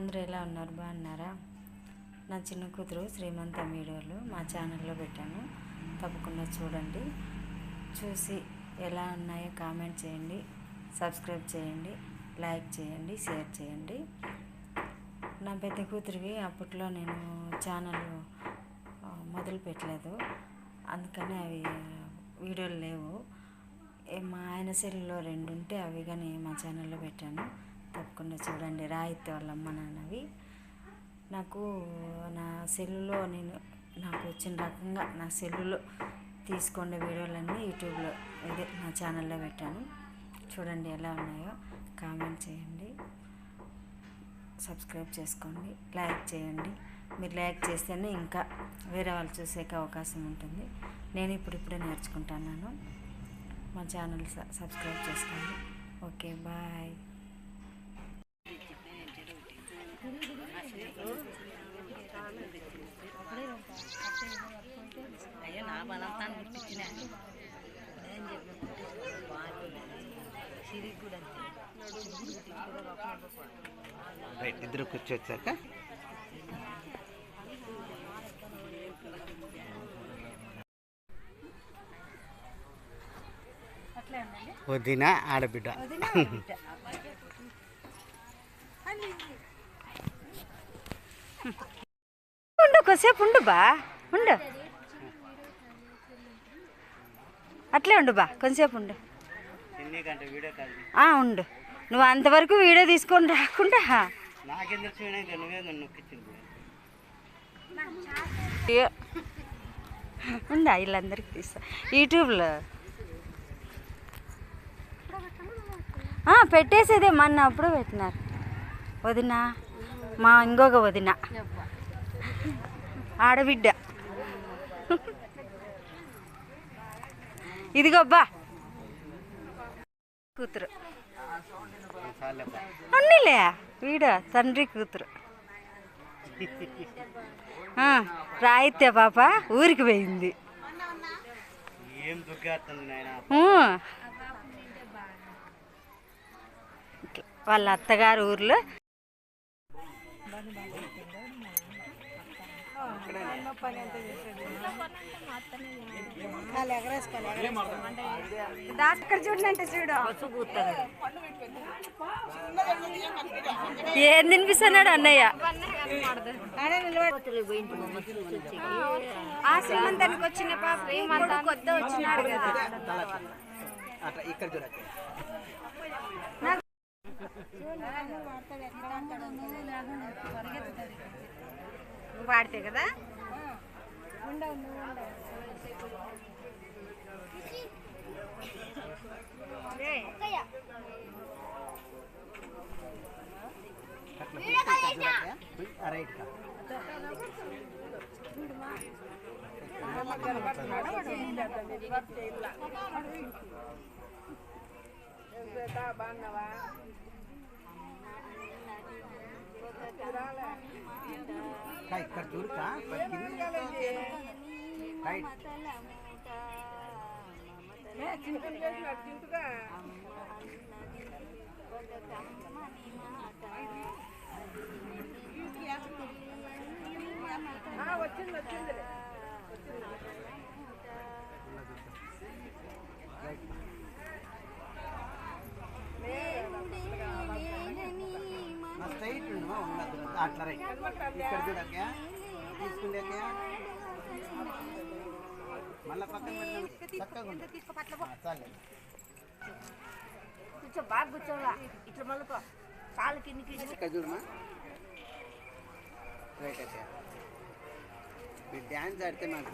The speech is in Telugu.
అందరూ ఎలా ఉన్నారు? బాగున్నారా? నా చిన్న కూతురు శ్రీమంతం వీడియోలు మా ఛానల్లో పెట్టాను, తప్పకుండా చూడండి. చూసి ఎలా ఉన్నాయో కామెంట్ చేయండి, సబ్స్క్రైబ్ చేయండి, లైక్ చేయండి, షేర్ చేయండి. నా పెద్ద కూతురికి అప్పట్లో నేను ఛానల్ మొదలు పెట్టలేదు, అందుకని అవి వీడియోలు లేవు. మా ఆయన సెల్లో 2 ఉంటే అవి కానీ మా ఛానల్లో పెట్టాను, తప్పకుండా చూడండి. రాయితీ వాళ్ళ అమ్మ నాన్నవి. నాకు నా సెల్లులో నాకు వచ్చిన రకంగా నా సెల్లులో తీసుకునే వీడియోలన్నీ యూట్యూబ్లో నా ఛానల్లో పెట్టాను. చూడండి ఎలా ఉన్నాయో కామెంట్ చేయండి, సబ్స్క్రైబ్ చేసుకోండి, లైక్ చేయండి. మీరు లైక్ చేస్తేనే ఇంకా వేరే వాళ్ళు చూసేకి అవకాశం ఉంటుంది. నేను ఇప్పుడిప్పుడే నేర్చుకుంటున్నాను. మా ఛానల్ సబ్స్క్రైబ్ చేసుకోండి. Okay, bye. అయ్యో నా బలంతా గుర్తించిన సిరికి కూడా రైట్, ఇద్దరు కూర్చోవచ్చాక వదిన ఆడబిడ్డ. ఉండు, కొద్దిసేపు ఉండు బా, ఉండు, అట్లే ఉండు బా, కొంచెంసేపు ఉండు. ఉండు, నువ్వు అంతవరకు వీడియో తీసుకొని రాకుండా ఉండా, వీళ్ళందరికీ తీస్తా యూట్యూబ్లో పెట్టేసేదే. మొన్న అప్పుడు పెట్టినారు వదిన, మా ఇంకొక వదిన ఆడబిడ్డ. ఇదిగోబ్బా కూతురు అన్నీలే, వీడ తండ్రి కూతురు. రాయితే పాప ఊరికి పోయింది. వాళ్ళ అత్తగారు ఊర్లో అక్కడ చూడండి, చూడు ఏం తినిపిస్తున్నాడు అన్నయ్య. ఆ శ్రీమంతానికి వచ్చిన పాప కొత్త వచ్చినాడు కదా. వాడితే కదా ఇక్కడ చూడక వచ్చింది వచ్చింది. స్ట్రైట్ అట్లా రైట్. ఇక్కడ చూడక తీసుకుంటాక మళ్ళీ పక్కన చక్కగా చాలే కూర్చో, బాగా కూర్చోవాలా. ఇట్లా మళ్ళీ కాలు కిందికి ఇక్కడ చూడమా. రైట్ అయితే మీరు డ్యాన్స్ ఆడితే మాకు